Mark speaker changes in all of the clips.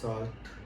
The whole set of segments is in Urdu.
Speaker 1: 60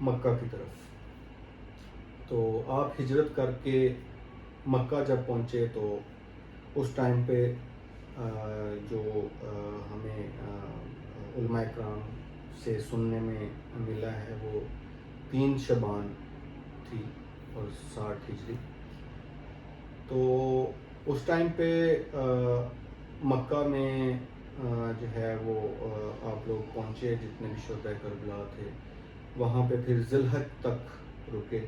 Speaker 1: مکہ کی طرف. تو آپ ہجرت کر کے مکہ جب پہنچے تو اس ٹائم پہ جو ہمیں علماء کرام سے سننے میں ملا ہے وہ 3 شعبان تھی اور 60 ہجری. تو اس ٹائم پہ مکہ میں جو ہے وہ آپ لوگ پہنچے جتنے بھی شہداء کربلا تھے وہاں پہ. پھر ذی الحج تک رکے.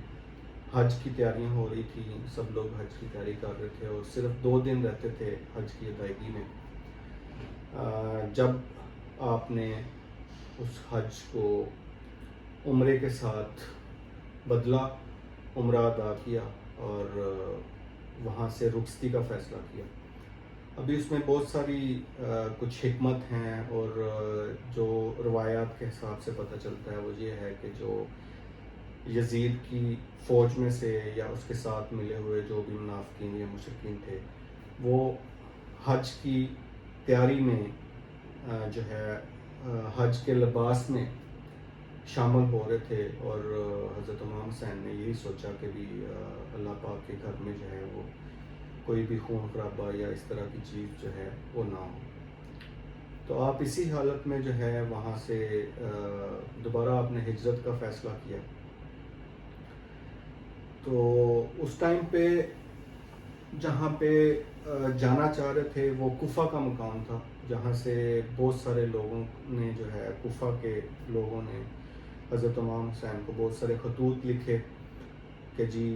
Speaker 1: حج کی تیاریاں ہو رہی تھیں, سب لوگ حج کی تیاری کر رہے تھے اور صرف 2 دن رہتے تھے حج کی ادائیگی میں. جب آپ نے اس حج کو عمرے کے ساتھ بدلا, عمرہ ادا کیا اور وہاں سے رخصتی کا فیصلہ کیا. ابھی اس میں بہت ساری کچھ حکمت ہیں اور جو روایات کے حساب سے پتہ چلتا ہے وہ یہ ہے کہ جو یزید کی فوج میں سے یا اس کے ساتھ ملے ہوئے جو بھی منافقین یا مشرکین تھے وہ حج کی تیاری میں جو ہے حج کے لباس میں شامل ہو رہے تھے. اور حضرت امام حسین نے یہی سوچا کہ بھی اللہ پاک کے گھر میں جو ہے وہ کوئی بھی خون خرابہ یا اس طرح کی چیز جو ہے وہ نہ ہو. تو آپ اسی حالت میں جو ہے وہاں سے دوبارہ آپ نے ہجرت کا فیصلہ کیا. تو اس ٹائم پہ جہاں پہ جانا چاہ رہے تھے وہ کوفہ کا مقام تھا, جہاں سے بہت سارے لوگوں نے جو ہے کوفہ کے لوگوں نے حضرت امام حسین کو بہت سارے خطوط لکھے کہ جی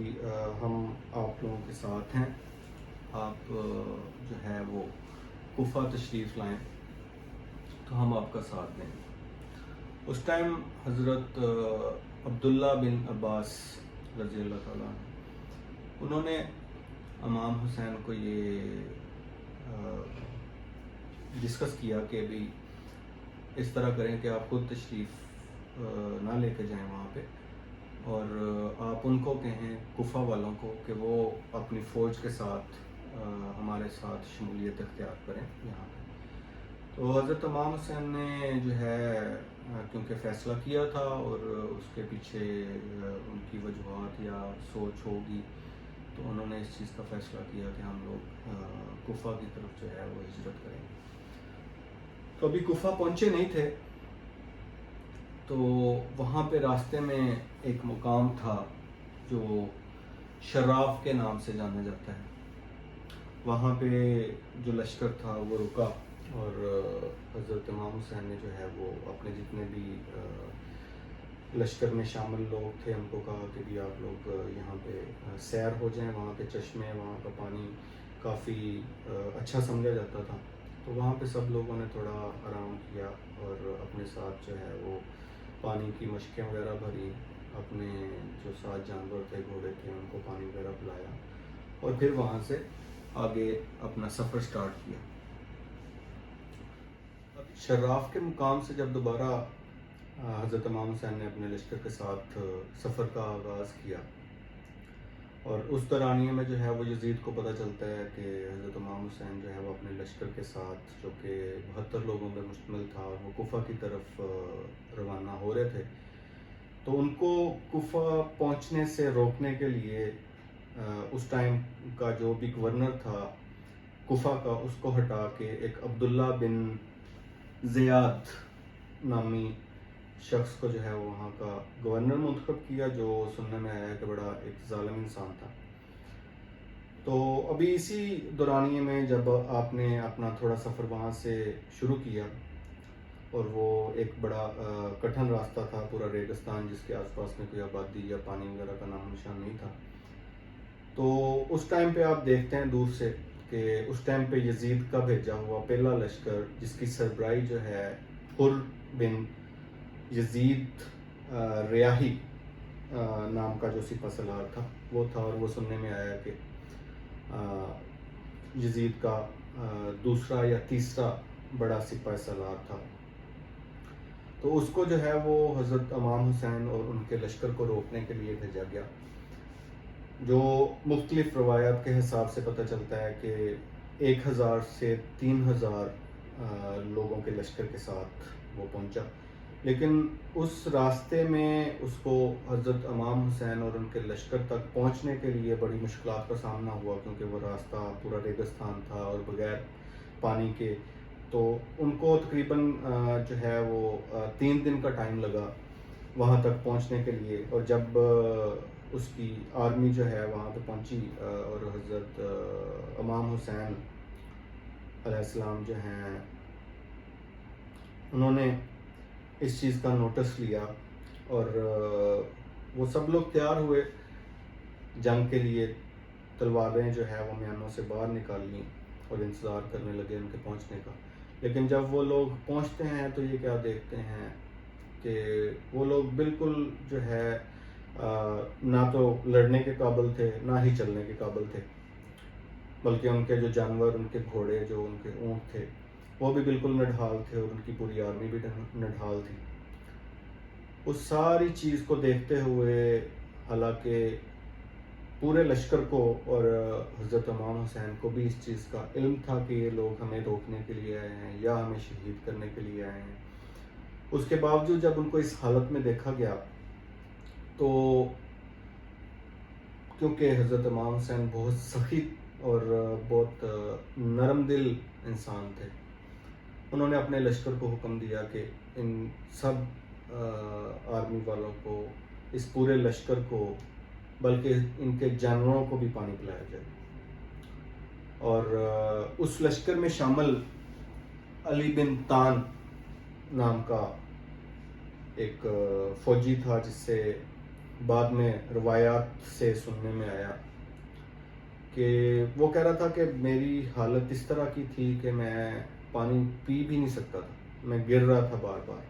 Speaker 1: ہم آپ لوگوں کے ساتھ ہیں, آپ جو ہے وہ کوفہ تشریف لائیں تو ہم آپ کا ساتھ دیں. اس ٹائم حضرت عبداللہ بن عباس رضی اللہ تعالیٰ عنہ انہوں نے امام حسین کو یہ ڈسکس کیا کہ بھی اس طرح کریں کہ آپ خود تشریف نہ لے کے جائیں وہاں پہ اور آپ ان کو کہیں کوفہ والوں کو کہ وہ اپنی فوج کے ساتھ ہمارے ساتھ شمولیت اختیار کریں یہاں پہ. تو حضرت امام حسین نے جو ہے کیونکہ فیصلہ کیا تھا اور اس کے پیچھے ان کی وجوہات یا سوچ ہوگی تو انہوں نے اس چیز کا فیصلہ کیا کہ ہم لوگ کوفہ کی طرف جو ہے وہ ہجرت کریں گے. تو ابھی کوفہ پہنچے نہیں تھے تو وہاں پہ راستے میں ایک مقام تھا جو شراف کے نام سے جانا جاتا ہے. وہاں پہ جو لشکر تھا وہ رکا اور حضرت امام حسین نے جو ہے وہ اپنے جتنے بھی لشکر میں شامل لوگ تھے ان کو کہا کہ بھی آپ لوگ یہاں پہ سیر ہو جائیں. وہاں پہ چشمے, وہاں کا پانی کافی اچھا سمجھا جاتا تھا. تو وہاں پہ سب لوگوں نے تھوڑا آرام کیا اور اپنے ساتھ جو ہے وہ پانی کی مشکیں وغیرہ بھری, اپنے جو ساتھ جانور تھے گھوڑے تھے ان کو پانی وغیرہ پلایا اور پھر وہاں سے آگے اپنا سفر سٹارٹ کیا. شراف کے مقام سے جب دوبارہ حضرت امام حسین نے اپنے لشکر کے ساتھ سفر کا آغاز کیا اور اس دورانیے میں جو ہے وہ یزید کو پتہ چلتا ہے کہ حضرت امام حسین جو ہے وہ اپنے لشکر کے ساتھ جو کہ 72 لوگوں پر مشتمل تھا اور وہ کوفہ کی طرف روانہ ہو رہے تھے. تو ان کو کوفہ پہنچنے سے روکنے کے لیے اس ٹائم کا جو بھی گورنر تھا کوفہ کا اس کو ہٹا کے ایک عبداللہ بن زیاد نامی شخص کو جو ہے وہاں کا گورنر منتخب کیا, جو سننے میں آیا ہے کہ بڑا ایک ظالم انسان تھا. تو ابھی اسی دورانیے میں جب آپ نے اپنا تھوڑا سفر وہاں سے شروع کیا اور وہ ایک بڑا کٹھن راستہ تھا, پورا ریگستان جس کے آس پاس میں کوئی آبادی یا پانی وغیرہ کا نام نشان نہیں تھا. تو اس ٹائم پہ آپ دیکھتے ہیں دور سے کہ اس ٹائم پہ یزید کا بھیجا ہوا پہلا لشکر جس کی سربراہی جو ہے حر بن یزید ریاحی نام کا جو سپہ سالار تھا وہ تھا. اور وہ سننے میں آیا کہ یزید کا دوسرا یا تیسرا بڑا سپہ سالار تھا. تو اس کو جو ہے وہ حضرت امام حسین اور ان کے لشکر کو روکنے کے لیے بھیجا گیا. جو مختلف روایات کے حساب سے پتہ چلتا ہے کہ 1000 سے 3000 لوگوں کے لشکر کے ساتھ وہ پہنچا. لیکن اس راستے میں اس کو حضرت امام حسین اور ان کے لشکر تک پہنچنے کے لیے بڑی مشکلات کا سامنا ہوا، کیونکہ وہ راستہ پورا ریگستان تھا اور بغیر پانی کے. تو ان کو تقریباً جو ہے وہ 3 دن کا ٹائم لگا وہاں تک پہنچنے کے لیے. اور جب اس کی آرمی جو ہے وہاں پہ پہنچی اور حضرت امام حسین علیہ السلام جو ہیں انہوں نے اس چیز کا نوٹس لیا اور وہ سب لوگ تیار ہوئے جنگ کے لیے. تلواریں جو ہے وہ میانوں سے باہر نکال لیں اور انتظار کرنے لگے ان کے پہنچنے کا. لیکن جب وہ لوگ پہنچتے ہیں تو یہ کیا دیکھتے ہیں کہ وہ لوگ بالکل جو ہے نہ تو لڑنے کے قابل تھے نہ ہی چلنے کے قابل تھے، بلکہ ان کے جو جانور، ان کے گھوڑے، جو ان کے اونٹ تھے وہ بھی بالکل نڈھال تھے اور ان کی پوری آرمی بھی نڈھال تھی. اس ساری چیز کو دیکھتے ہوئے، حالانکہ پورے لشکر کو اور حضرت امام حسین کو بھی اس چیز کا علم تھا کہ یہ لوگ ہمیں روکنے کے لیے آئے ہیں یا ہمیں شہید کرنے کے لیے آئے ہیں، اس کے باوجود جب ان کو اس حالت میں دیکھا گیا تو کیونکہ حضرت امام حسین بہت سخت اور بہت نرم دل انسان تھے، انہوں نے اپنے لشکر کو حکم دیا کہ ان سب آرمی والوں کو، اس پورے لشکر کو، بلکہ ان کے جانوروں کو بھی پانی پلایا جائے. اور اس لشکر میں شامل علی بن طان نام کا ایک فوجی تھا، جس سے بعد میں روایات سے سننے میں آیا کہ وہ کہہ رہا تھا کہ میری حالت اس طرح کی تھی کہ میں پانی پی بھی نہیں سکتا تھا، میں گر رہا تھا بار بار.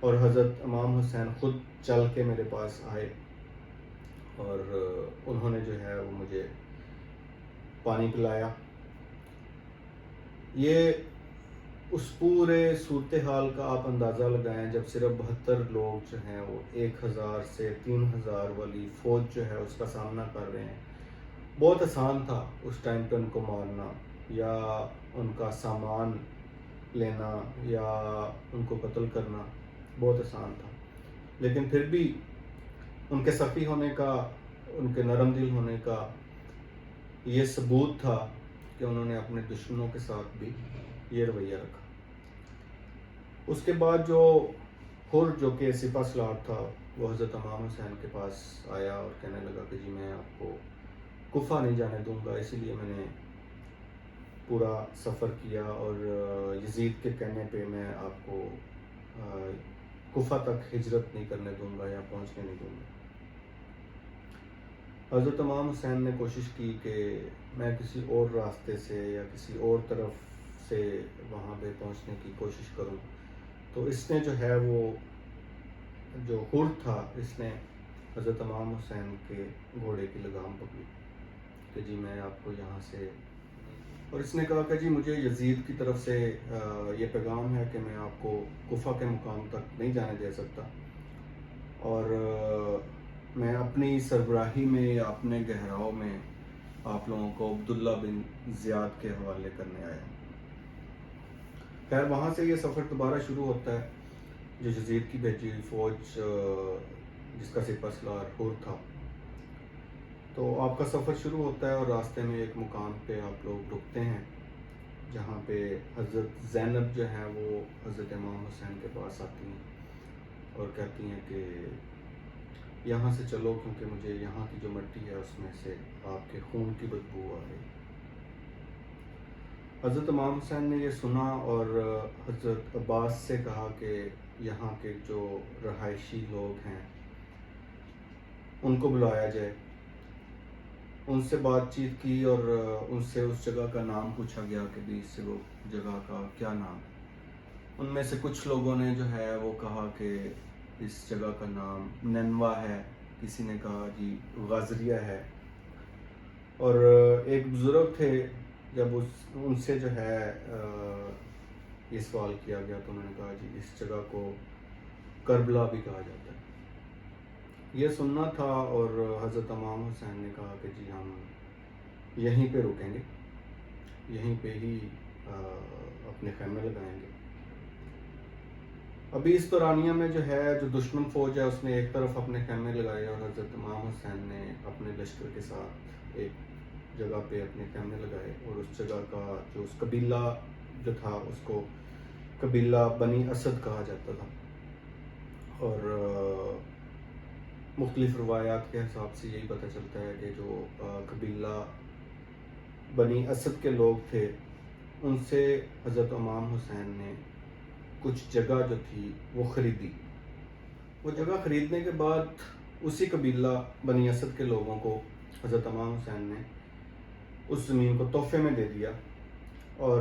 Speaker 1: اور حضرت امام حسین خود چل کے میرے پاس آئے اور انہوں نے جو ہے وہ مجھے پانی پلایا. یہ اس پورے صورتحال کا آپ اندازہ لگائیں جب صرف 72 لوگ جو ہیں وہ 1000 سے 3000 والی فوج جو ہے اس کا سامنا کر رہے ہیں. بہت آسان تھا اس ٹائم پہ ان کو مارنا یا ان کا سامان لینا یا ان کو قتل کرنا، بہت آسان تھا. لیکن پھر بھی ان کے سخی ہونے کا، ان کے نرم دل ہونے کا یہ ثبوت تھا کہ انہوں نے اپنے دشمنوں کے ساتھ بھی یہ رویہ رکھا. اس کے بعد جو حر جو کہ سپہ سالار تھا وہ حضرت امام حسین کے پاس آیا اور کہنے لگا کہ جی میں آپ کو کوفہ نہیں جانے دوں گا، اسی لیے میں نے پورا سفر کیا اور یزید کے کہنے پہ میں آپ کو کوفہ تک ہجرت نہیں کرنے دوں گا یا پہنچنے نہیں دوں گا. حضرت امام حسین نے کوشش کی کہ میں کسی اور راستے سے یا کسی اور طرف سے وہاں پہ پہنچنے کی کوشش کروں. تو اس نے جو ہے وہ جو حر تھا اس نے حضرت امام حسین کے گھوڑے کی لگام پکڑی کہ جی میں آپ کو یہاں سے، اور اس نے کہا کہ جی مجھے یزید کی طرف سے یہ پیغام ہے کہ میں آپ کو کوفہ کے مقام تک نہیں جانے دے سکتا، اور میں اپنی سربراہی میں یا اپنے گہراؤں میں آپ لوگوں کو عبداللہ بن زیاد کے حوالے کرنے آیا. خیر وہاں سے یہ سفر دوبارہ شروع ہوتا ہے جو یزید کی بھیجی ہوئی فوج جس کا سپہ سالار حر تھا. تو آپ کا سفر شروع ہوتا ہے اور راستے میں ایک مقام پہ آپ لوگ رکتے ہیں جہاں پہ حضرت زینب جو ہیں وہ حضرت امام حسین کے پاس آتی ہیں اور کہتی ہیں کہ یہاں سے چلو کیونکہ مجھے یہاں کی جو مٹی ہے اس میں سے آپ کے خون کی بدبو آ رہی. حضرت امام حسین نے یہ سنا اور حضرت عباس سے کہا کہ یہاں کے جو رہائشی لوگ ہیں ان کو بلایا جائے. ان سے بات چیت کی اور ان سے اس جگہ کا نام پوچھا گیا کہ بھی اس جگہ کا کیا نام ہے. ان میں سے کچھ لوگوں نے جو ہے وہ کہا کہ اس جگہ کا نام نینوا ہے، کسی نے کہا جی غازریہ ہے. اور ایک بزرگ تھے، جب ان سے جو ہے یہ سوال کیا گیا تو انہوں نے کہا جی اس جگہ کو کربلا بھی کہا جاتا ہے. یہ سننا تھا اور حضرت امام حسین نے کہا کہ جی ہم یہیں پہ رکیں گے، یہیں پہ ہی اپنے خیمے لگائیں گے. ابھی اس دورانیہ میں جو ہے جو دشمن فوج ہے اس نے ایک طرف اپنے خیمے لگائے اور حضرت امام حسین نے اپنے لشکر کے ساتھ ایک جگہ پہ اپنے خیمے لگائے، اور اس جگہ کا جو اس قبیلہ جو تھا اس کو قبیلہ بنی اسد کہا جاتا تھا، اور مختلف روایات کے حساب سے یہی پتہ چلتا ہے کہ جو قبیلہ بنی اسد کے لوگ تھے ان سے حضرت امام حسین نے کچھ جگہ جو تھی وہ خریدی۔ وہ جگہ خریدنے کے بعد اسی قبیلہ بنی اسد کے لوگوں کو حضرت امام حسین نے اس زمین کو تحفے میں دے دیا، اور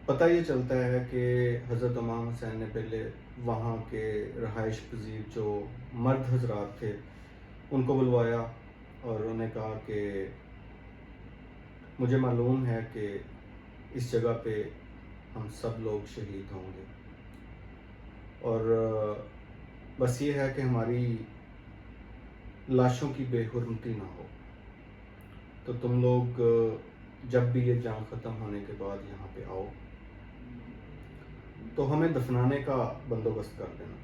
Speaker 1: پتہ یہ چلتا ہے کہ حضرت امام حسین نے پہلے وہاں کے رہائش پذیر جو مرد حضرات تھے ان کو بلوایا اور انہیں کہا کہ مجھے معلوم ہے کہ اس جگہ پہ ہم سب لوگ شہید ہوں گے، اور بس یہ ہے کہ ہماری لاشوں کی بے حرمتی نہ ہو، تو تم لوگ جب بھی یہ جنگ ختم ہونے کے بعد یہاں پہ آؤ تو ہمیں دفنانے کا بندوبست کر دینا۔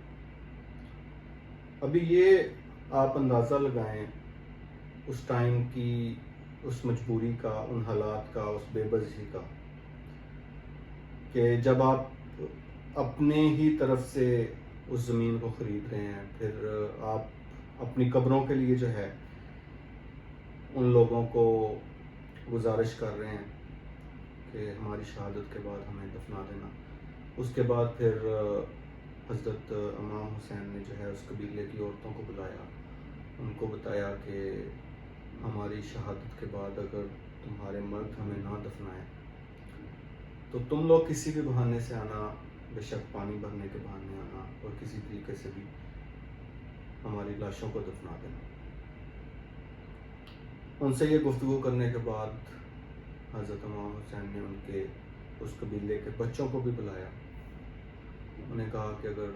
Speaker 1: ابھی یہ آپ اندازہ لگائیں اس ٹائم کی اس مجبوری کا، ان حالات کا، اس بے بسی کا، کہ جب آپ اپنے ہی طرف سے اس زمین کو خرید رہے ہیں، پھر آپ اپنی قبروں کے لیے جو ہے ان لوگوں کو گزارش کر رہے ہیں کہ ہماری شہادت کے بعد ہمیں دفنا دینا۔ اس کے بعد پھر حضرت امام حسین نے جو ہے اس قبیلے کی عورتوں کو بلایا، ان کو بتایا کہ ہماری شہادت کے بعد اگر تمہارے مرد ہمیں نہ دفنائیں تو تم لوگ کسی بھی بہانے سے آنا، بے شک پانی بھرنے کے بہانے آنا، اور کسی طریقے سے بھی ہماری لاشوں کو دفنا دینا۔ ان سے یہ گفتگو کرنے کے بعد حضرت امام حسین نے ان کے اس قبیلے کے بچوں کو بھی بلایا، انہیں کہا کہ اگر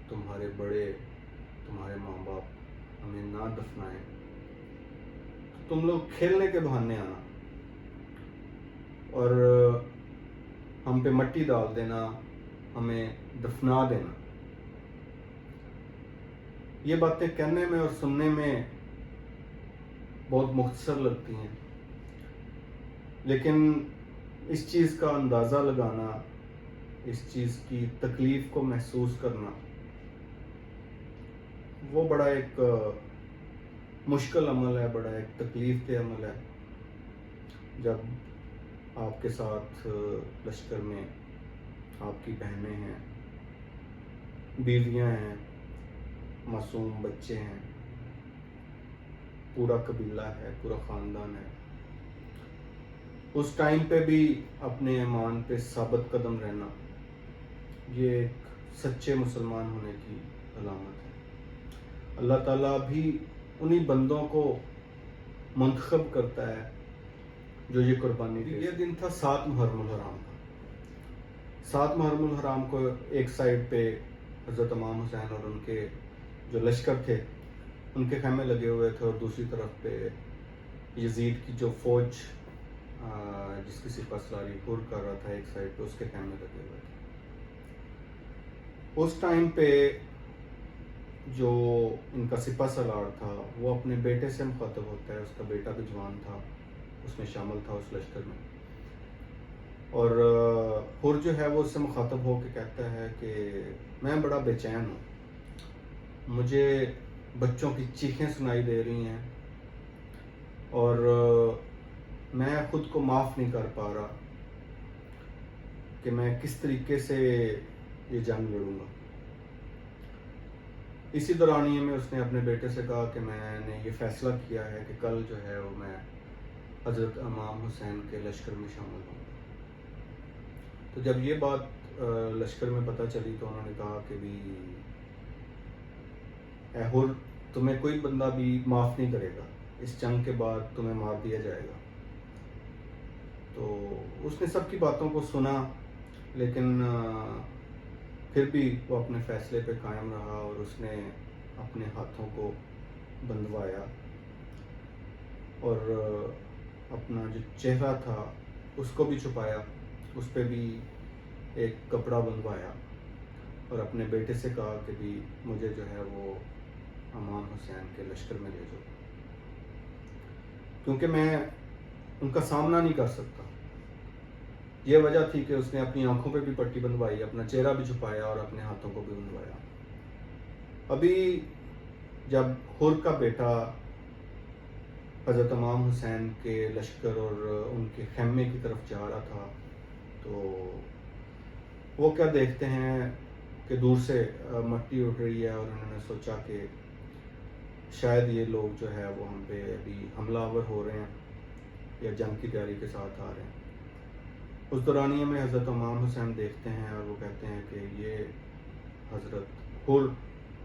Speaker 1: تمہارے بڑے، تمہارے ماں باپ ہمیں نہ دفنائیں تو تم لوگ کھیلنے کے بہانے آنا اور ہم پہ مٹی ڈال دینا، ہمیں دفنا دینا۔ یہ باتیں کہنے میں اور سننے میں بہت مختصر لگتی ہیں، لیکن اس چیز کا اندازہ لگانا، اس چیز کی تکلیف کو محسوس کرنا، وہ بڑا ایک مشکل عمل ہے، بڑا ایک تکلیف دہ عمل ہے۔ جب آپ کے ساتھ لشکر میں آپ کی بہنیں ہیں، بیویاں ہیں، معصوم بچے ہیں، پورا قبیلہ ہے، پورا خاندان ہے، اس ٹائم پہ بھی اپنے ایمان پہ ثابت قدم رہنا، یہ ایک سچے مسلمان ہونے کی علامت ہے۔ اللہ تعالیٰ بھی انہی بندوں کو منتخب کرتا ہے جو یہ قربانی دی۔ یہ دن تھا 7 محرم الحرام کا۔ 7 محرم الحرام کو ایک سائڈ پہ حضرت امام حسین اور ان کے جو لشکر تھے ان کے خیمے لگے ہوئے تھے، اور دوسری طرف پہ یزید کی جو فوج جس کی سپہ سالاری پر کر رہا تھا ایک سائڈ پہ، اس کے خیمے لگے ہوئے تھے۔ اس ٹائم پہ جو ان کا سپہ سالار تھا وہ اپنے بیٹے سے مخاطب ہوتا ہے، اس کا بیٹا بھی جوان تھا، اس میں شامل تھا اس لشکر میں، اور حر جو ہے وہ اس سے مخاطب ہو کے کہتا ہے کہ میں بڑا بے چین ہوں، مجھے بچوں کی چیخیں سنائی دے رہی ہیں، اور میں خود کو معاف نہیں کر پا رہا کہ میں کس طریقے سے یہ جنگ لڑوں گا۔ اسی دورانیے میں اس نے اپنے بیٹے سے کہا کہ میں نے یہ فیصلہ کیا ہے کہ کل جو ہے وہ میں حضرت امام حسین کے لشکر میں شامل ہوں گا۔ تو جب یہ بات لشکر میں پتہ چلی تو انہوں نے کہا کہ بھی اے حر، تمہیں کوئی بندہ بھی معاف نہیں کرے گا، اس جنگ کے بعد تمہیں مار دیا جائے گا۔ تو اس نے سب کی باتوں کو سنا، لیکن پھر بھی وہ اپنے فیصلے پہ قائم رہا، اور اس نے اپنے ہاتھوں کو بندھوایا اور اپنا جو چہرہ تھا اس کو بھی چھپایا، اس پہ بھی ایک کپڑا بندھوایا، اور اپنے بیٹے سے کہا کہ بھی مجھے جو ہے وہ امام حسین کے لشکر میں لے جاؤ، کیونکہ میں ان کا سامنا نہیں کر سکتا۔ یہ وجہ تھی کہ اس نے اپنی آنکھوں پہ بھی پٹی بندھوائی، اپنا چہرہ بھی چھپایا اور اپنے ہاتھوں کو بھی بندھوایا۔ ابھی جب حر کا بیٹا حضرت امام حسین کے لشکر اور ان کے خیمے کی طرف جا رہا تھا تو وہ کیا دیکھتے ہیں کہ دور سے مٹی اڑ رہی ہے، اور انہوں نے سوچا کہ شاید یہ لوگ جو ہے وہ ہم پہ ابھی حملہ آور ہو رہے ہیں یا جنگ کی تیاری کے ساتھ آ رہے ہیں۔ اس دورانیے میں حضرت امام حسین دیکھتے ہیں اور وہ کہتے ہیں کہ یہ حضرت حر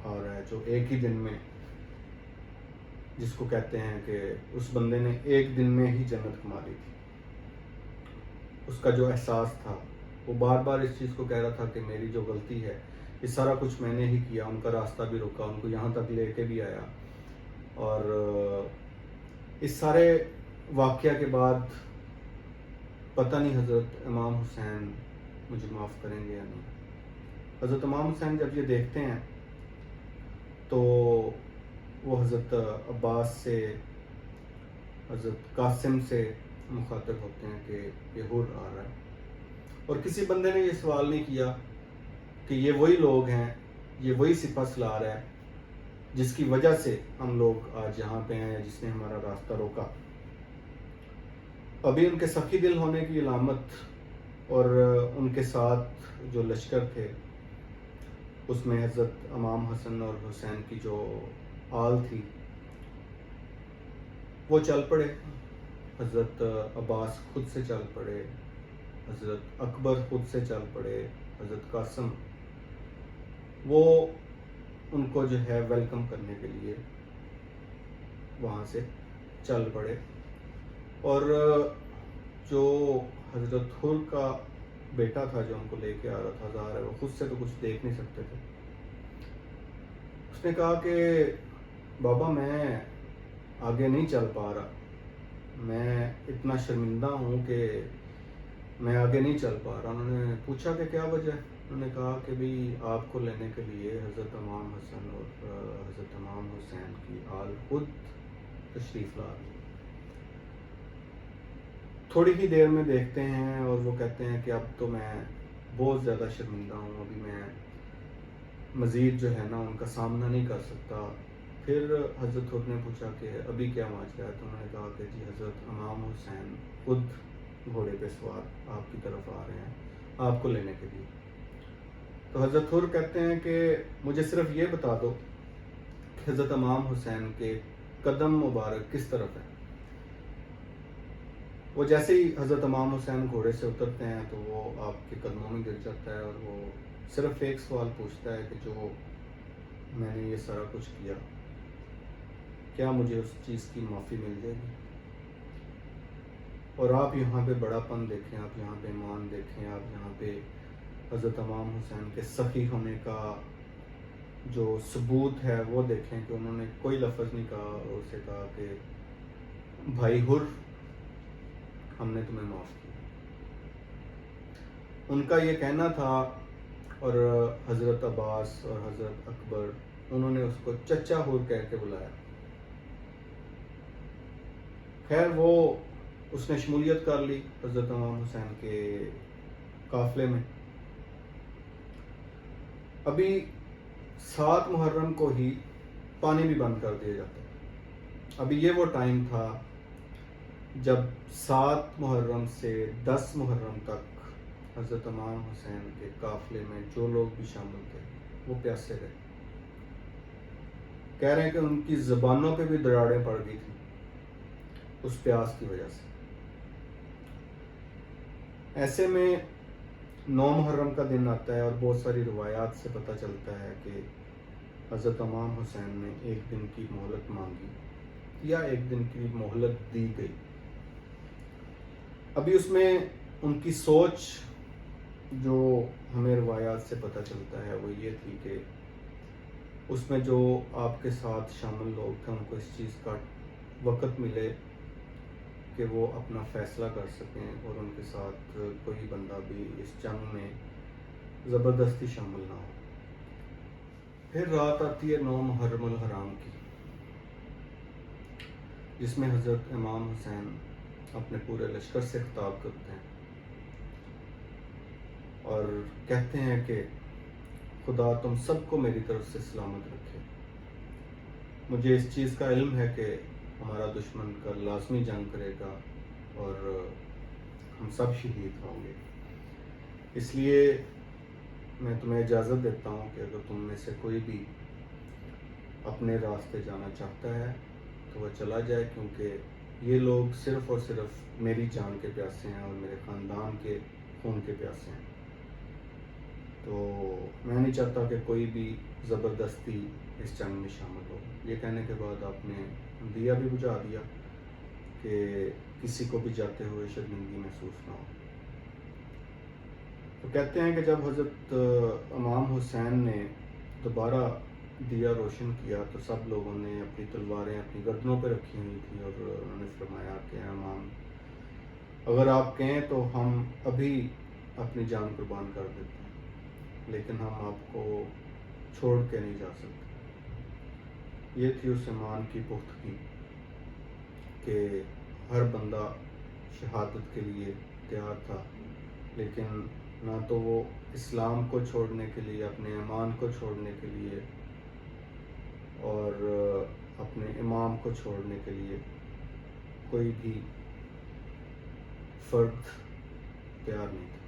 Speaker 1: آ رہا ہے، جو ایک ہی دن میں، جس کو کہتے ہیں کہ اس بندے نے ایک دن میں ہی جنت کما لی تھی۔ اس کا جو احساس تھا، وہ بار بار اس چیز کو کہہ رہا تھا کہ میری جو غلطی ہے، یہ سارا کچھ میں نے ہی کیا، ان کا راستہ بھی روکا، ان کو یہاں تک لے کے بھی آیا، اور اس سارے واقعہ کے بعد پتہ نہیں حضرت امام حسین مجھے معاف کریں گے یا نہیں۔ حضرت امام حسین جب یہ دیکھتے ہیں تو وہ حضرت عباس سے، حضرت قاسم سے مخاطب ہوتے ہیں کہ یہ حر آ رہا ہے، اور کسی بندے نے یہ سوال نہیں کیا کہ یہ وہی لوگ ہیں، یہ وہی سپہ سالار ہے جس کی وجہ سے ہم لوگ آج یہاں پہ ہیں، جس نے ہمارا راستہ روکا۔ ابھی ان کے سخی دل ہونے کی علامت، اور ان کے ساتھ جو لشکر تھے اس میں حضرت امام حسن اور حسین کی جو آل تھی وہ چل پڑے۔ حضرت عباس خود سے چل پڑے، حضرت اکبر خود سے چل پڑے، حضرت قاسم وہ ان کو جو ہے ویلکم کرنے کے لیے وہاں سے چل پڑے، اور جو حضرت حر کا بیٹا تھا جو ان کو لے کے آ رہا تھا، ظاہر ہے وہ خود سے تو کچھ دیکھ نہیں سکتے تھے، اس نے کہا کہ بابا میں آگے نہیں چل پا رہا، میں اتنا شرمندہ ہوں کہ میں آگے نہیں چل پا رہا۔ انہوں نے پوچھا کہ کیا وجہ ہے؟ انہوں نے کہا کہ بھی آپ کو لینے کے لیے حضرت امام حسن اور حضرت امام حسین کی آل خود تشریف لا رہی ہے۔ تھوڑی ہی دیر میں دیکھتے ہیں اور وہ کہتے ہیں کہ اب تو میں بہت زیادہ شرمندہ ہوں، ابھی میں مزید جو ہے نا ان کا سامنا نہیں کر سکتا۔ پھر حضرت حر نے پوچھا کہ ابھی کیا واقعہ ہے؟ تو انہوں نے کہا کہ جی حضرت امام حسین خود گھوڑے پہ سوار آپ کی طرف آ رہے ہیں آپ کو لینے کے لیے۔ تو حضرت حر کہتے ہیں کہ مجھے صرف یہ بتا دو کہ حضرت امام حسین کے قدم مبارک کس طرف ہے۔ وہ جیسے ہی حضرت امام حسین گھوڑے سے اترتے ہیں تو وہ آپ کے قدموں میں گر جاتا ہے، اور وہ صرف ایک سوال پوچھتا ہے کہ جو میں نے یہ سارا کچھ کیا، کیا مجھے اس چیز کی معافی مل جائے گی؟ اور آپ یہاں پہ بڑا پن دیکھیں، آپ یہاں پہ ایمان دیکھیں، آپ یہاں پہ حضرت امام حسین کے سخی ہونے کا جو ثبوت ہے وہ دیکھیں کہ انہوں نے کوئی لفظ نہیں کہا، اور اسے کہا کہ بھائی حر ہم نے تمہیں معاف کیا۔ ان کا یہ کہنا تھا، اور حضرت عباس اور حضرت اکبر انہوں نے اس کو چچا حر کہہ کے بلایا۔ خیر وہ اس نے شمولیت کر لی حضرت امام حسین کے قافلے میں۔ ابھی 7 محرم کو ہی پانی بھی بند کر دیا جاتا ہے۔ ابھی یہ وہ ٹائم تھا جب 7 محرم سے 10 محرم تک حضرت امام حسین کے قافلے میں جو لوگ بھی شامل تھے وہ پیاسے رہے۔ کہہ رہے ہیں کہ ان کی زبانوں پہ بھی دراڑیں پڑ گئی تھیں اس پیاس کی وجہ سے۔ ایسے میں 9 محرم کا دن آتا ہے، اور بہت ساری روایات سے پتہ چلتا ہے کہ حضرت امام حسین نے ایک دن کی مہلت مانگی یا ایک دن کی مہلت دی گئی۔ ابھی اس میں ان کی سوچ جو ہمیں روایات سے پتہ چلتا ہے وہ یہ تھی کہ اس میں جو آپ کے ساتھ شامل لوگ تھے ان کو اس چیز کا وقت ملے کہ وہ اپنا فیصلہ کر سکیں، اور ان کے ساتھ کوئی بندہ بھی اس جنگ میں زبردستی شامل نہ ہو۔ پھر رات آتی ہے 9 محرم الحرام کی، جس میں حضرت امام حسین اپنے پورے لشکر سے خطاب کرتے ہیں اور کہتے ہیں کہ خدا تم سب کو میری طرف سے سلامت رکھے۔ مجھے اس چیز کا علم ہے کہ ہمارا دشمن کا لازمی جنگ کرے گا اور ہم سب شہید ہوں گے، اس لیے میں تمہیں اجازت دیتا ہوں کہ اگر تم میں سے کوئی بھی اپنے راستے جانا چاہتا ہے تو وہ چلا جائے، کیونکہ یہ لوگ صرف اور صرف میری جان کے پیاسے ہیں اور میرے خاندان کے خون کے پیاسے ہیں۔ تو میں نہیں چاہتا کہ کوئی بھی زبردستی اس جنگ میں شامل ہو۔ یہ کہنے کے بعد آپ نے دیا بھی بجھا دیا کہ کسی کو بھی جاتے ہوئے شرمندگی محسوس نہ ہو۔ تو کہتے ہیں کہ جب حضرت امام حسین نے دوبارہ دیا روشن کیا تو سب لوگوں نے اپنی تلواریں اپنی گردنوں پہ رکھی ہوئی تھیں اور انہوں نے فرمایا کہ امام اگر آپ کہیں تو ہم ابھی اپنی جان قربان کر دیتے ہیں، لیکن ہم آپ کو چھوڑ کے نہیں جا سکتے۔ یہ تھی اس ایمان کی پختگی کہ ہر بندہ شہادت کے لیے تیار تھا، لیکن نہ تو وہ اسلام کو چھوڑنے کے لیے، اپنے ایمان کو چھوڑنے کے لیے اور اپنے امام کو چھوڑنے کے لیے کوئی بھی فرد تیار نہیں تھا۔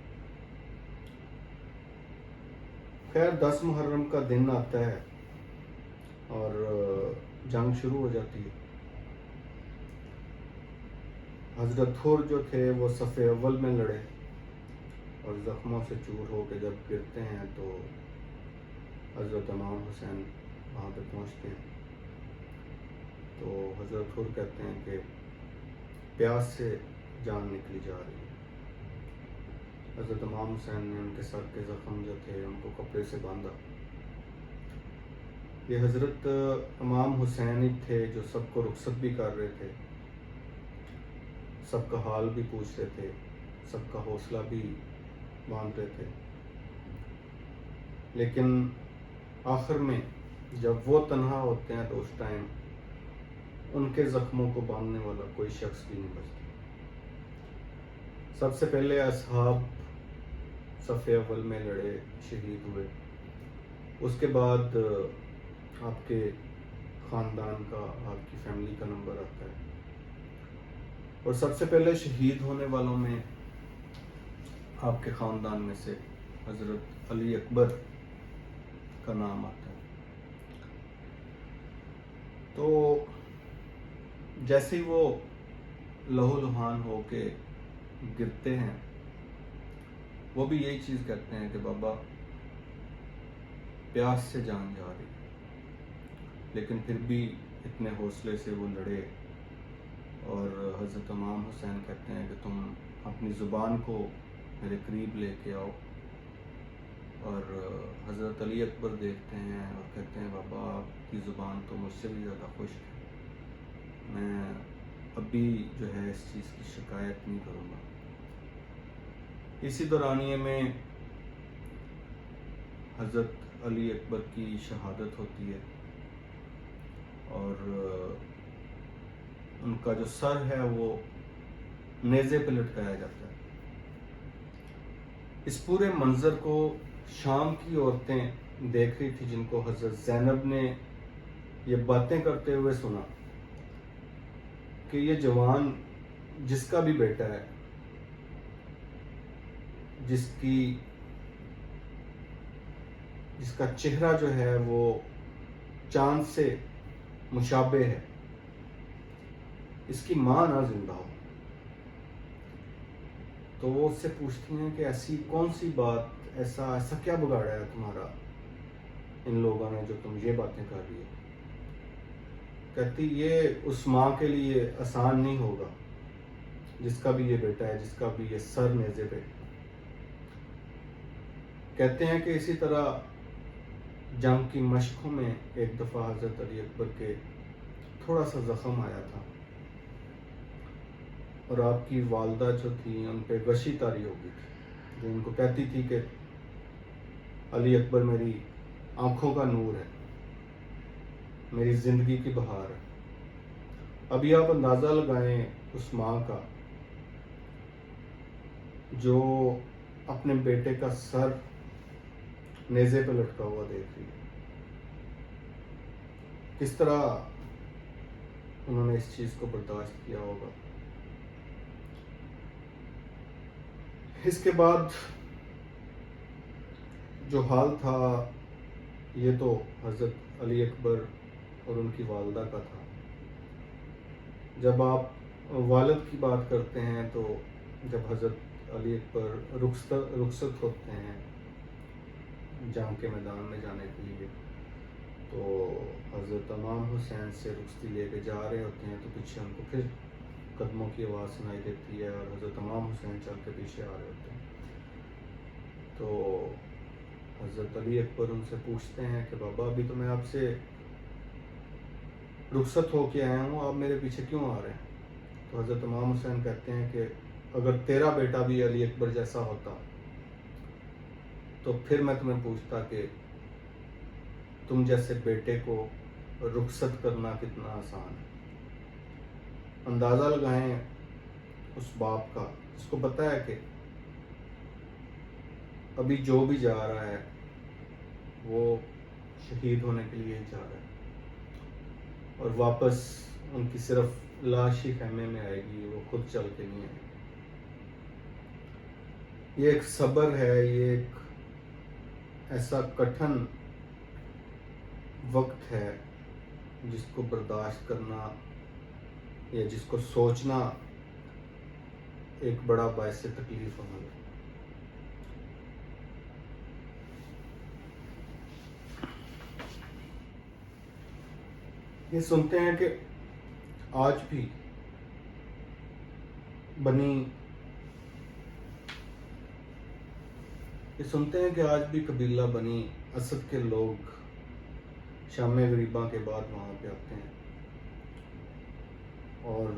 Speaker 1: خیر 10 محرم کا دن آتا ہے اور جنگ شروع ہو جاتی ہے۔ حضرت حر جو تھے وہ صف اول میں لڑے اور زخموں سے چور ہو کے جب گرتے ہیں تو حضرت امام حسین وہاں پہ پہنچتے ہیں تو حضرت حر کہتے ہیں کہ پیاس سے جان نکلی جا رہی ہے۔ حضرت امام حسین نے ان کے سر کے زخم جو تھے ان کو کپڑے سے باندھا۔ یہ حضرت امام حسین ہی تھے جو سب کو رخصت بھی کر رہے تھے، سب کا حال بھی پوچھ رہے تھے، سب کا حوصلہ بھی باندھ رہے تھے، لیکن آخر میں جب وہ تنہا ہوتے ہیں تو اس ٹائم ان کے زخموں کو باندھنے والا کوئی شخص بھی نہیں بچتا۔ سب سے پہلے اصحاب صف اول میں لڑے، شہید ہوئے، اس کے بعد آپ کے خاندان کا، آپ کی فیملی کا نمبر آتا ہے اور سب سے پہلے شہید ہونے والوں میں آپ کے خاندان میں سے حضرت علی اکبر کا نام آتا ہے۔ تو جیسے ہی وہ لہو لہان ہو کے گرتے ہیں وہ بھی یہی چیز کہتے ہیں کہ بابا پیاس سے جان جا رہی، لیکن پھر بھی اتنے حوصلے سے وہ لڑے اور حضرت امام حسین کہتے ہیں کہ تم اپنی زبان کو میرے قریب لے کے آؤ، اور حضرت علی اکبر دیکھتے ہیں اور کہتے ہیں بابا آپ کی زبان تو مجھ سے بھی زیادہ خشک ہے، میں ابھی جو ہے اس چیز کی شکایت نہیں کروں گا۔ اسی دورانیے میں حضرت علی اکبر کی شہادت ہوتی ہے اور ان کا جو سر ہے وہ نیزے پہ لٹکایا جاتا ہے۔ اس پورے منظر کو شام کی عورتیں دیکھ رہی تھی، جن کو حضرت زینب نے یہ باتیں کرتے ہوئے سنا کہ یہ جوان جس کا بھی بیٹا ہے، جس کا چہرہ جو ہے وہ چاند سے مشابہ ہے، اس کی ماں نہ زندہ ہو۔ تو وہ اس سے پوچھتی ہیں کہ ایسی کون سی بات، ایسا کیا بگاڑا ہے تمہارا ان لوگوں نے جو تم یہ باتیں کر رہی ہو؟ کہتی یہ اس ماں کے لیے آسان نہیں ہوگا جس کا بھی یہ بیٹا ہے، جس کا بھی یہ سر نیزے پہ۔ کہتے ہیں کہ اسی طرح جنگ کی مشقوں میں ایک دفعہ حضرت علی اکبر کے تھوڑا سا زخم آیا تھا اور آپ کی والدہ جو تھی ان پہ غشی طاری ہو گئی تھی، جو ان کو کہتی تھی کہ علی اکبر میری آنکھوں کا نور ہے۔ میری زندگی کی بہار ہے. ابھی آپ اندازہ لگائیں اس ماں کا جو اپنے بیٹے کا سر نیزے پہ لٹکا ہوا دیکھ رہی ہے. کس طرح انہوں نے اس چیز کو برداشت کیا ہوگا. اس کے بعد جو حال تھا یہ تو حضرت علی اکبر اور ان کی والدہ کا تھا. جب آپ والد کی بات کرتے ہیں تو جب حضرت علی اکبر رخصت ہوتے ہیں جنگ کے میدان میں جانے کے لیے تو حضرت امام حسین سے رخصتی لے کے جا رہے ہوتے ہیں تو پیچھے ان کو پھر قدموں کی آواز سنائی دیتی ہے اور حضرت امام حسین چل کے پیچھے آ رہے ہوتے ہیں. تو حضرت علی اکبر ان سے پوچھتے ہیں کہ بابا ابھی تو میں آپ سے رخصت ہو کے آیا ہوں, آپ میرے پیچھے کیوں آ رہے ہیں؟ تو حضرت امام حسین کہتے ہیں کہ اگر تیرا بیٹا بھی علی اکبر جیسا ہوتا تو پھر میں تمہیں پوچھتا کہ تم جیسے بیٹے کو رخصت کرنا کتنا آسان ہے. اندازہ لگائیں اس باپ کا جس کو پتہ ہے کہ ابھی جو بھی جا رہا ہے وہ شہید ہونے کے لیے ہی جا رہا ہے اور واپس ان کی صرف لاش ہی خیمے میں آئے گی, وہ خود چل کے نہیں آئے گی. یہ ایک صبر ہے, یہ ایک ایسا کٹھن وقت ہے جس کو برداشت کرنا یا جس کو سوچنا ایک بڑا باعث تکلیف عمل ہے. یہ سنتے ہیں کہ آج بھی قبیلہ بنی اسد کے لوگ شام غریباں کے بعد وہاں پہ آتے ہیں اور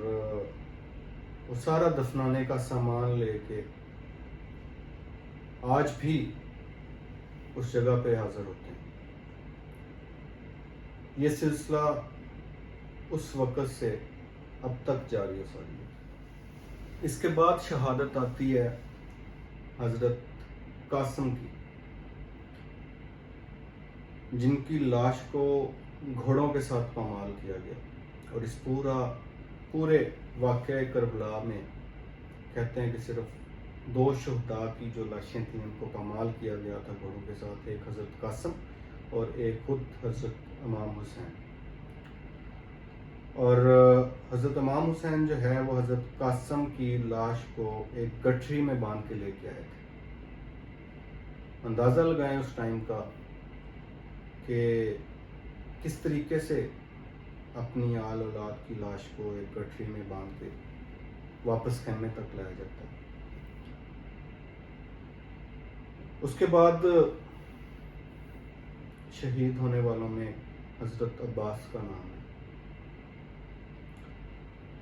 Speaker 1: وہ سارا دفنانے کا سامان لے کے آج بھی اس جگہ پہ حاضر ہوتے ہیں. یہ سلسلہ اس وقت سے اب تک جاری و ساری ہے. اس کے بعد شہادت آتی ہے حضرت قاسم کی, جن کی لاش کو گھوڑوں کے ساتھ پامال کیا گیا اور اس پورے واقعہ کربلا میں کہتے ہیں کہ صرف 2 شہداء کی جو لاشیں تھیں ان کو پامال کیا گیا تھا گھوڑوں کے ساتھ, ایک حضرت قاسم اور ایک خود حضرت امام حسین. اور حضرت امام حسین جو ہے وہ حضرت قاسم کی لاش کو ایک گٹھری میں باندھ کے لے کے آئے تھے. اندازہ لگائیں اس ٹائم کا کہ کس طریقے سے اپنی آل اولاد کی لاش کو ایک گٹھری میں باندھ کے واپس خیمے تک لایا جاتا ہے. اس کے بعد شہید ہونے والوں میں حضرت عباس کا نام ہے,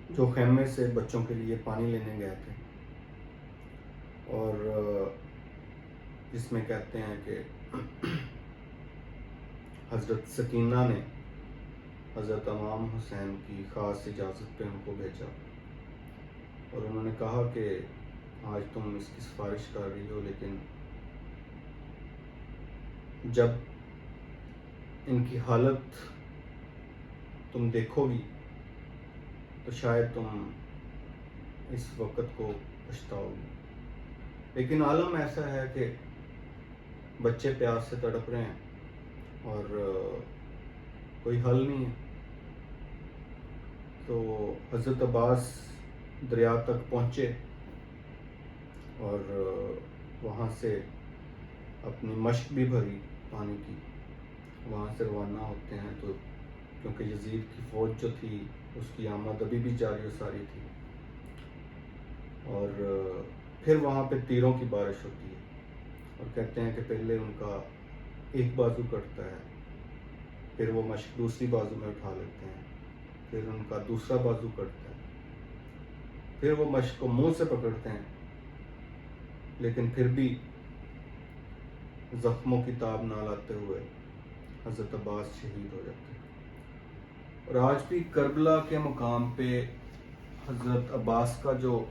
Speaker 1: جو خیمے سے بچوں کے لیے پانی لینے گئے تھے اور جس میں کہتے ہیں کہ حضرت سکینہ نے حضرت امام حسین کی خاص اجازت پہ ان کو بھیجا اور انہوں نے کہا کہ آج تم اس کی سفارش کر رہی ہو, لیکن جب ان کی حالت تم دیکھو گی تو شاید تم اس وقت کو پچھتاؤ گی. لیکن عالم ایسا ہے کہ بچے پیاس سے تڑپ رہے ہیں اور کوئی حل نہیں ہے. تو حضرت عباس دریا تک پہنچے اور وہاں سے اپنی مشق بھی بھری پانی کی, وہاں سے روانہ ہوتے ہیں. تو کیونکہ یزید کی فوج جو تھی اس کی آمد ابھی بھی جاری و ساری تھی اور پھر وہاں پہ تیروں کی بارش ہوتی ہے اور کہتے ہیں کہ پہلے ان کا ایک بازو کٹتا ہے, پھر وہ مشق دوسری بازو میں اٹھا لیتے ہیں, پھر ان کا دوسرا بازو کٹتا ہے, پھر وہ مشق کو منہ سے پکڑتے ہیں, لیکن پھر بھی زخموں کی تاب نہ لاتے ہوئے حضرت عباس شہید ہو جاتے ہیں. اور آج بھی کربلا کے مقام پہ حضرت عباس کا جو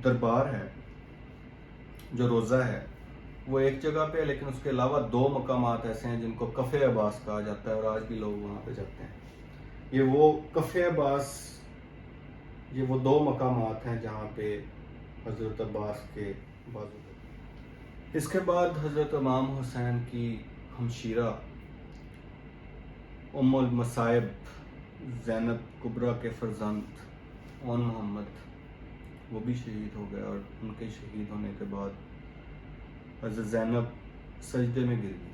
Speaker 1: دربار ہے، جو روزہ ہے، وہ ایک جگہ پہ ہے، لیکن اس کے علاوہ 2 مقامات ایسے ہیں جن کو کف عباس کہا جاتا ہے، اور آج بھی لوگ وہاں پہ جاتے ہیں۔ یہ وہ کف عباس، یہ وہ 2 مقامات ہیں جہاں پہ حضرت عباس کے بازو ہیں۔ اس کے بعد حضرت امام حسین کی ہمشیرہ ام المصائب زینب کبریٰ کے فرزند اون محمد وہ بھی شہید ہو گئے، اور ان کے شہید ہونے کے بعد حضرت زینب سجدے میں گر گئی،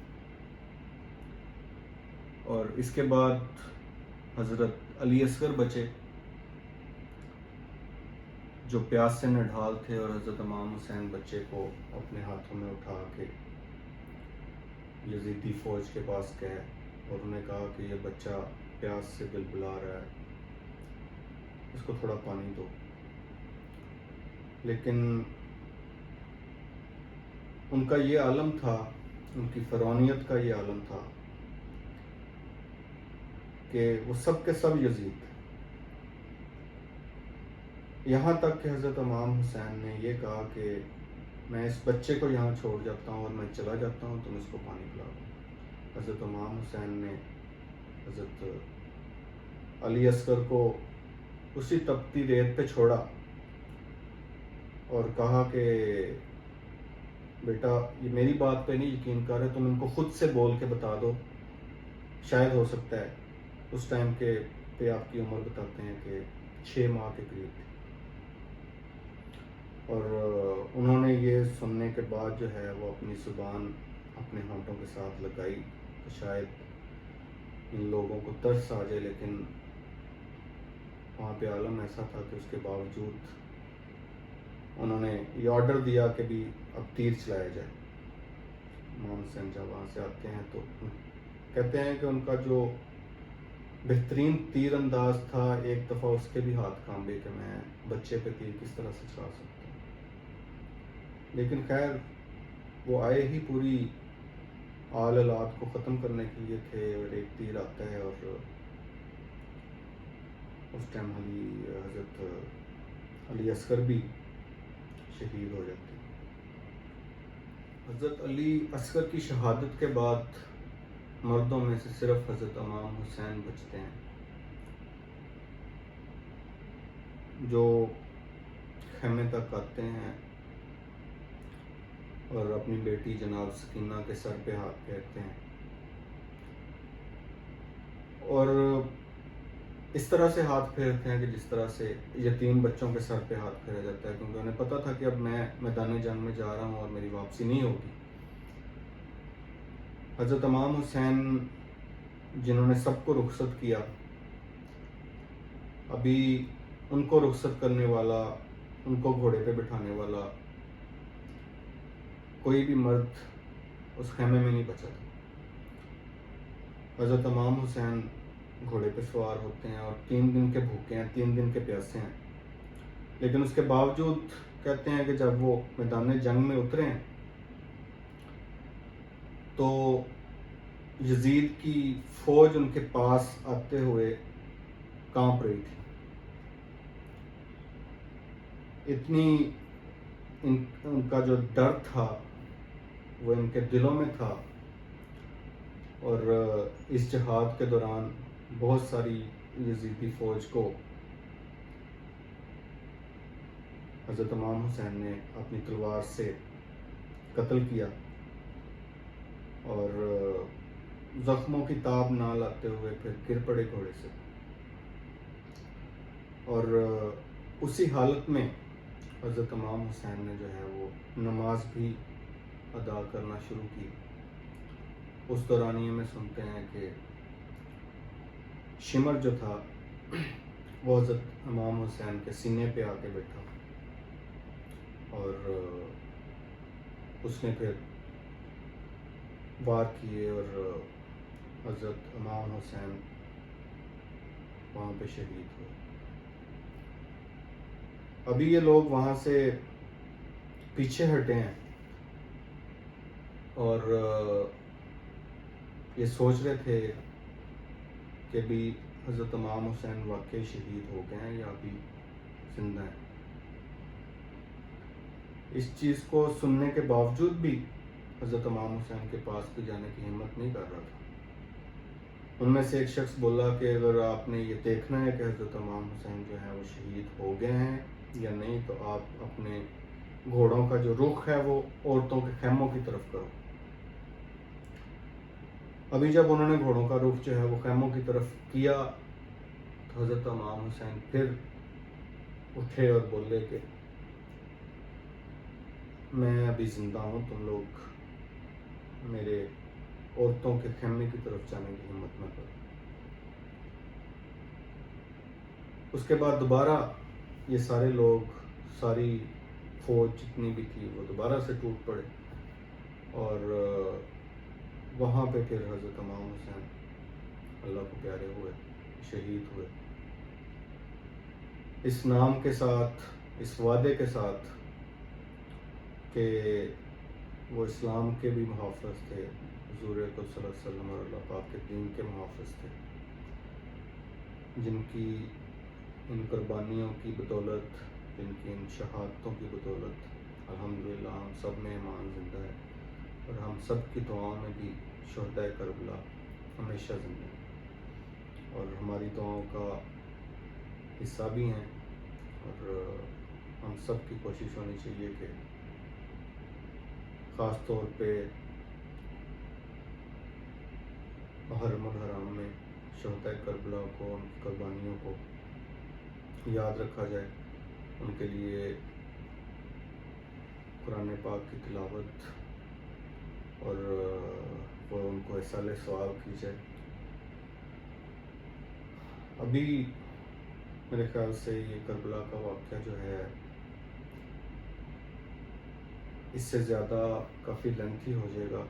Speaker 1: اور اس کے بعد حضرت علی اصغر بچے جو پیاس سے نڈھال تھے، اور حضرت امام حسین بچے کو اپنے ہاتھوں میں اٹھا کے یزیدی فوج کے پاس گئے اور انہوں نے کہا کہ یہ بچہ پیاس سے بلبلا رہا ہے، اس کو تھوڑا پانی دو۔ لیکن ان کا یہ عالم تھا، ان کی فرعونیت کا یہ عالم تھا کہ وہ سب کے سب یزید تھے، یہاں تک کہ حضرت امام حسین نے یہ کہا کہ میں اس بچے کو یہاں چھوڑ جاتا ہوں اور میں چلا جاتا ہوں، تم اس کو پانی پلا دو۔ حضرت امام حسین نے حضرت علی اصغر کو اسی تپتی ریت پہ چھوڑا اور کہا کہ بیٹا یہ میری بات پہ نہیں یقین کر رہے، تم ان کو خود سے بول کے بتا دو، شاید ہو سکتا ہے۔ اس ٹائم کے پہ آپ کی عمر بتاتے ہیں کہ 6 ماہ کے قریب تھی، اور انہوں نے یہ سننے کے بعد جو ہے وہ اپنی زبان اپنے ہونٹوں کے ساتھ لگائی کہ شاید ان لوگوں کو ترس آ جائے، لیکن وہاں پہ عالم ایسا تھا کہ اس کے باوجود انہوں نے یہ آرڈر دیا کہ بھی اب تیر چلایا جائے۔ امام حسین جب وہاں سے آتے ہیں تو کہتے ہیں کہ ان کا جو بہترین تیر انداز تھا، ایک دفعہ اس کے بھی ہاتھ کانپے کہ میں بچے پہ تیر کس طرح سے چلا سکتا ہوں، لیکن خیر وہ آئے ہی پوری آل اولاد کو ختم کرنے کے لیے تھے، اور ایک تیر آتا ہے اور اس ٹائم حضرت علی اصغر بھی شہید ہو جاتے ہیں۔ حضرت علی اصغر کی شہادت کے بعد مردوں میں سے صرف حضرت امام حسین بچتے ہیں، جو خیمے تک آتے ہیں اور اپنی بیٹی جناب سکینہ کے سر پہ ہاتھ پھیرتے ہیں، اور اس طرح سے ہاتھ پھیرتے ہیں کہ جس طرح سے یتیم بچوں کے سر پہ ہاتھ پھیرا جاتا ہے، کیونکہ انہیں پتہ تھا کہ اب میں میدان جنگ میں جا رہا ہوں اور میری واپسی نہیں ہوگی۔ حضرت امام حسین جنہوں نے سب کو رخصت کیا، ابھی ان کو رخصت کرنے والا، ان کو گھوڑے پہ بٹھانے والا کوئی بھی مرد اس خیمے میں نہیں بچا تھا۔ حضرت امام حسین گھوڑے پہ سوار ہوتے ہیں اور 3 دن کے بھوکے ہیں، 3 دن کے پیاسے ہیں، لیکن اس کے باوجود کہتے ہیں کہ جب وہ میدان جنگ میں اترے ہیں تو یزید کی فوج ان کے پاس آتے ہوئے کانپ رہی تھی، اتنی ان کا جو ڈر تھا وہ ان کے دلوں میں تھا، اور اس جہاد کے دوران بہت ساری یزیدی فوج کو حضرت امام حسین نے اپنی تلوار سے قتل کیا، اور زخموں کی تاب نہ لاتے ہوئے پھر گر پڑے گھوڑے سے، اور اسی حالت میں حضرت امام حسین نے جو ہے وہ نماز بھی ادا کرنا شروع کی۔ اس دورانیے میں سنتے ہیں کہ شمر جو تھا وہ حضرت امام حسین کے سینے پہ آ کے بیٹھا، اور اس نے پھر وار کیے اور حضرت امام حسین وہاں پہ شہید ہوئے۔ ابھی یہ لوگ وہاں سے پیچھے ہٹے ہیں، اور یہ سوچ رہے تھے کہ بھی حضرت امام حسین واقعی شہید ہو گئے ہیں یا ابھی زندہ ہیں. اس چیز کو سننے کے باوجود بھی حضرت امام حسین کے پاس بھی جانے کی ہمت نہیں کر رہا تھا. ان میں سے ایک شخص بولا کہ اگر آپ نے یہ دیکھنا ہے کہ حضرت امام حسین جو ہے وہ شہید ہو گئے ہیں یا نہیں تو آپ اپنے گھوڑوں کا جو رخ ہے وہ عورتوں کے خیموں کی طرف کرو. ابھی جب انہوں نے گھوڑوں کا رخ جو ہے وہ خیموں کی طرف کیا تو حضرت امام حسین پھر اٹھے اور بولے کہ میں ابھی زندہ ہوں, تم لوگ میرے عورتوں کے خیمے کی طرف جانے کی ہمت نہ کرو. اس کے بعد دوبارہ یہ سارے لوگ, ساری فوج جتنی بھی تھی وہ دوبارہ سے ٹوٹ پڑے اور وہاں پہ پھر حضرت امام حسین اللہ کو پیارے ہوئے, شہید ہوئے, اس نام کے ساتھ, اس وعدے کے ساتھ کہ وہ اسلام کے بھی محافظ تھے, حضور اکرم صلی اللہ علیہ وسلم اور اللہ پاک کے دین کے محافظ تھے, جن کی ان قربانیوں کی بدولت, جن کی ان شہادتوں کی بدولت الحمدللہ ہم سب میں ایمان زندہ ہے اور ہم سب کی دعاؤں میں بھی شہدائے کربلا ہمیشہ زندہ ہیں اور ہماری دعاؤں کا حصہ بھی ہیں. اور ہم سب کی کوشش ہونی چاہیے کہ خاص طور پہ محرم الحرام میں شہدائے کربلا کو, ان کی قربانیوں کو یاد رکھا جائے, ان کے لیے قرآن پاک کی تلاوت اور وہ ان کو ایصال ثواب کی جائے. ابھی میرے خیال سے یہ کربلا کا واقعہ جو ہے اس سے زیادہ کافی لینتھی ہو جائے گا,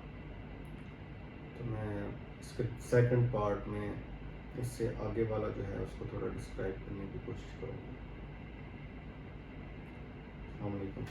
Speaker 1: تو میں اس کے سیکنڈ پارٹ میں اس سے آگے والا جو ہے اس کو تھوڑا ڈسکرائب کرنے کی کوشش کروں گا. السلام علیکم.